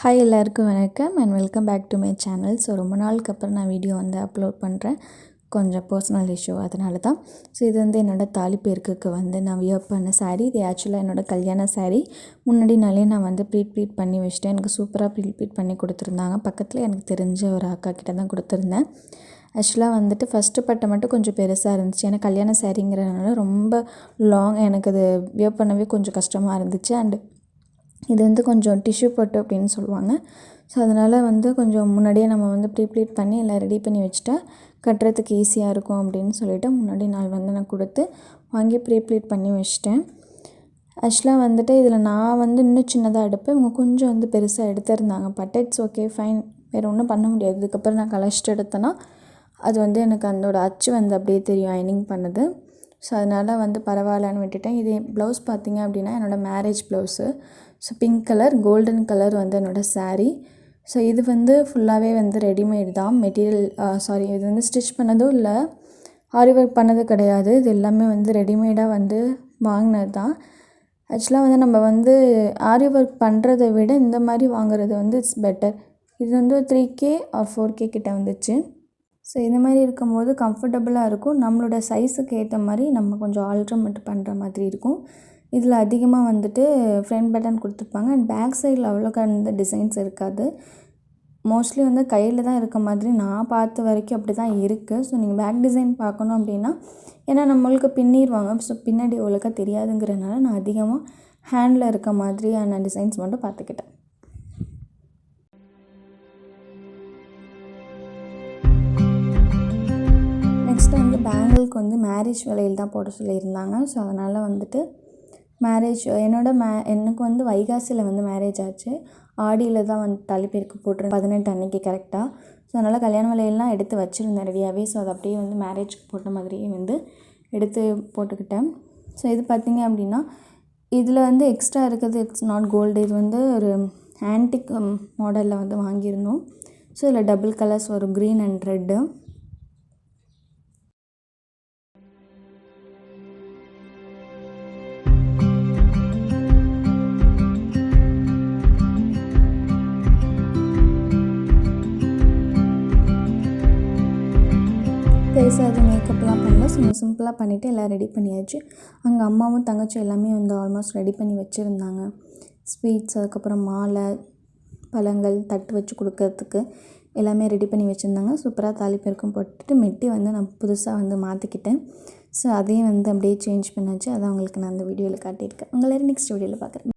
Hi எல்லாருக்கும் வணக்கம் and welcome back to my channel. So ரொம்ப நாளுக்கு அப்புறம் நான் வீடியோ வந்து அப்லோட் பண்ணுறேன். கொஞ்சம் பர்சனல் இஷ்யூ அதனால தான். ஸோ இது வந்து என்னோடய தாலிப்பேருக்கு வந்து நான் வியர் பண்ண சாரீ. இது ஆக்சுவலாக என்னோடய கல்யாண சாரீ. முன்னாடி நாளே நான் வந்து ப்ளீட் பண்ணி வச்சிட்டேன். எனக்கு சூப்பராக ப்ளீட் பண்ணி கொடுத்துருந்தாங்க. பக்கத்தில் எனக்கு தெரிஞ்ச ஒரு அக்கா கிட்ட தான் கொடுத்துருந்தேன். ஆக்சுவலாக வந்துட்டு ஃபஸ்ட்டு பட்டை மட்டும் கொஞ்சம் பெருசாக இருந்துச்சு. ஏன்னா கல்யாண சாரீங்கிறதுனால ரொம்ப லாங் எனக்கு அது வியர் பண்ணவே கொஞ்சம் கஷ்டமாக இருந்துச்சு. அண்டு இது வந்து கொஞ்சம் டிஷ்யூ பட்டு அப்படின்னு சொல்லுவாங்க. ஸோ அதனால் வந்து கொஞ்சம் முன்னாடியே நம்ம வந்து ப்ளீட் பண்ணி எல்லாம் ரெடி பண்ணி வச்சுட்டா கட்டுறதுக்கு ஈஸியாக இருக்கும் அப்படின்னு சொல்லிவிட்டு முன்னாடி நாள் வந்து நான் கொடுத்து வாங்கி ப்ளீட் பண்ணி வச்சிட்டேன். ஆக்சுவலாக வந்துட்டு இதில் நான் வந்து இன்னும் சின்னதாக எடுப்பேன். இவங்க கொஞ்சம் வந்து பெருசாக எடுத்திருந்தாங்க. பட் இட்ஸ் ஓகே ஃபைன், வேறு ஒன்றும் பண்ண முடியாது. இதுக்கப்புறம் நான் கலச்சிட்டு எடுத்தேன்னா அது வந்து எனக்கு அதோட அச்சு வந்து அப்படியே தெரியும் அயனிங் பண்ணது. ஸோ அதனால் வந்து பரவாயில்லன்னு விட்டுட்டேன். இது ப்ளவுஸ் பார்த்திங்க அப்படின்னா என்னோடய marriage blouse. So pink colour golden colour வந்து என்னோடய சாரீ. ஸோ இது வந்து ஃபுல்லாகவே வந்து ரெடிமேட் தான் மெட்டீரியல். இது வந்து ஸ்டிச் பண்ணதும் இல்லை, ஆரி ஒர்க் பண்ணது கிடையாது. இது எல்லாமே வந்து ரெடிமேடாக வந்து வாங்கினது தான். ஆக்சுவலாக வந்து நம்ம வந்து ஆரி ஒர்க் பண்ணுறதை விட இந்த மாதிரி வாங்குறது வந்து இட்ஸ் பெட்டர். இது வந்து 3K ஆர் 4K கிட்ட வந்துச்சு. ஸோ இந்த மாதிரி இருக்கும்போது கம்ஃபர்டபுளாக இருக்கும். நம்மளோட சைஸுக்கு ஏற்ற மாதிரி நம்ம கொஞ்சம் ஆல்ட்ரேட் பண்ணுற மாதிரி இருக்கும். இதில் அதிகமாக வந்துட்டு ஃப்ரண்ட் பட்டன் கொடுத்துருப்பாங்க. அண்ட் பேக் சைடில் அவ்வளோக்கா அந்த டிசைன்ஸ் இருக்காது. மோஸ்ட்லி வந்து கையில் தான் இருக்க மாதிரி நான் பார்த்த வரைக்கும் அப்படி தான் இருக்குது. ஸோ நீங்கள் பேக் டிசைன் பார்க்கணும் அப்படின்னா, ஏன்னா நம்மளுக்கு பின்னிடுவாங்க. ஸோ பின்னாடி அவ்வளோக்கா தெரியாதுங்கிறனால நான் அதிகமாக ஹேண்டில் இருக்க மாதிரியான டிசைன்ஸ் மட்டும் பார்த்துக்கிட்டேன். நெக்ஸ்ட்டு வந்து பேங்கிளுக்கு வந்து மேரேஜ் வளையல் தான் போட சொல்லியிருந்தாங்க. ஸோ அதனால் வந்துட்டு மேரேஜ் எனக்கு வந்து வைகாசியில் வந்து மேரேஜ் ஆச்சு. ஆடியில் தான் வந்து தாலிப்பேருக்கு போட்டிருந்தேன் 18 அன்னைக்கு கரெக்டாக. ஸோ அதனால் கல்யாண வளையல்லாம் எடுத்து வச்சுருந்தேன் ரெடியாகவே. ஸோ அது அப்படியே வந்து மேரேஜ்க்கு போட்ட மாதிரியே வந்து எடுத்து போட்டுக்கிட்டேன். ஸோ இது பார்த்திங்க அப்படின்னா இதில் வந்து எக்ஸ்ட்ரா இருக்கிறது இட்ஸ் நாட் கோல்டு. இது வந்து ஒரு ஆன்டிக் மாடலில் வந்து வாங்கியிருந்தோம். ஸோ இதில் டபுள் கலர்ஸ் வரும், க்ரீன் அண்ட் ரெட்டு. பெருசாக எதுவும் மேக்கப்லாம் பண்ணல, சிம்பிளாக பண்ணிவிட்டு எல்லாம் ரெடி பண்ணியாச்சு. அங்கே அம்மாவும் தங்கச்சியும் எல்லாமே வந்து ஆல்மோஸ்ட் ரெடி பண்ணி வச்சுருந்தாங்க. ஸ்வீட்ஸ், அதுக்கப்புறம் மாலை, பழங்கள், தட்டு வச்சு கொடுக்கறதுக்கு எல்லாமே ரெடி பண்ணி வச்சுருந்தாங்க. சூப்பராக தாலிப்பேருக்கும் போட்டுட்டு மெட்டி வந்து நான் புதுசாக வந்து மாற்றிக்கிட்டேன். ஸோ அதையும் வந்து அப்படியே சேஞ்ச் பண்ணாச்சு. அதை உங்களுக்கு நான் அந்த வீடியோவில் காட்டியிருக்கேன். உங்களை நெக்ஸ்ட் வீடியோவில் பார்க்குறேன்.